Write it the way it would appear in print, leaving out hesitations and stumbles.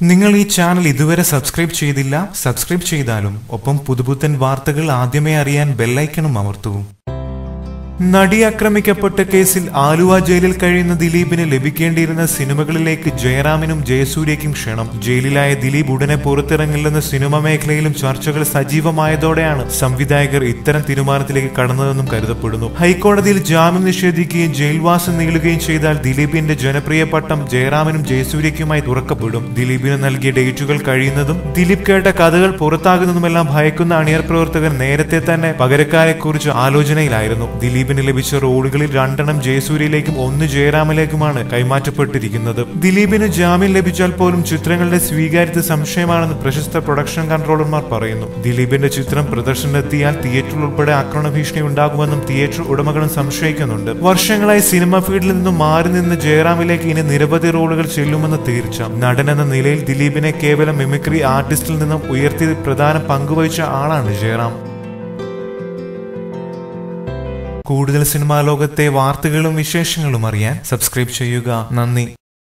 നിങ്ങൾ ഈ ചാനൽ ഇതുവരെ സബ്സ്ക്രൈബ് ചെയ്തില്ല, സബ്സ്ക്രൈബ് ചെയ്താലും ഒപ്പം പുതുപുത്തൻ വാർത്തകൾ ആദ്യമേ അറിയാൻ ബെല്ലൈക്കണും അമർത്തൂ. നടി ആക്രമിക്കപ്പെട്ട കേസിൽ ആലുവ ജയിലിൽ കഴിയുന്ന ദിലീപിന് ലഭിക്കേണ്ടിയിരുന്ന സിനിമകളിലേക്ക് ജയറാമിനും ജയസൂര്യയ്ക്കും ക്ഷണം. ജയിലിലായ ദിലീപ് ഉടനെ പുറത്തിറങ്ങില്ലെന്ന സിനിമ മേഖലയിലും ചർച്ചകൾ സജീവമായതോടെയാണ് സംവിധായകർ ഇത്തരം തീരുമാനത്തിലേക്ക് കടന്നതെന്നും കരുതപ്പെടുന്നു. ഹൈക്കോടതിയിൽ ജാമ്യം നിഷേധിക്കുകയും ജയിൽവാസം നീളുകയും ചെയ്താൽ ദിലീപിന്റെ ജനപ്രിയ പട്ടം ജയറാമിനും ജയസൂര്യയ്ക്കുമായി തുറക്കപ്പെടും. ദിലീപിന് നൽകിയ ഡേറ്റുകൾ കഴിയുന്നതും ദിലീപ് കേട്ട കഥകൾ പുറത്താകുന്നതുമെല്ലാം ഭയക്കുന്ന അണിയർ പ്രവർത്തകർ നേരത്തെ തന്നെ പകരക്കാരെക്കുറിച്ച് ആലോചനയിലായിരുന്നു. ദിലീപിന് ലഭിച്ച റോളുകളിൽ 2 ജയസൂര്യയിലേക്കും 1 ജയറാമിലേക്കുമാണ് കൈമാറ്റപ്പെട്ടിരിക്കുന്നത്. ദിലീപിന് ജാമ്യം ലഭിച്ചാൽ പോലും ചിത്രങ്ങളുടെ സ്വീകാര്യത സംശയമാണെന്ന് പ്രശസ്ത പ്രൊഡക്ഷൻ കൺട്രോളർമാർ പറയുന്നു. ദിലീപിന്റെ ചിത്രം പ്രദർശനത്തിയാൽ തിയേറ്ററിൽ ഉൾപ്പെടെ ആക്രമണ ഭീഷണി ഉണ്ടാകുമെന്നും തിയേറ്റർ ഉടമകളും സംശയിക്കുന്നുണ്ട്. വർഷങ്ങളായി സിനിമ ഫീൽഡിൽ നിന്നും മാറി നിന്ന് ജയറാമിലേക്ക് ഇനി നിരവധി റോളുകൾ ചെല്ലുമെന്ന് തീർച്ച. നടൻ എന്ന നിലയിൽ ദിലീപിനെ കേവലം മിമിക്രി ആർട്ടിസ്റ്റിൽ നിന്നും ഉയർത്തി പ്രധാന പങ്കുവഹിച്ച ആളാണ് ജയറാം. കൂടുതൽ സിനിമാ ലോകത്തെ വാർത്തകളും വിശേഷങ്ങളും അറിയാൻ സബ്സ്ക്രൈബ് ചെയ്യുക. നന്ദി.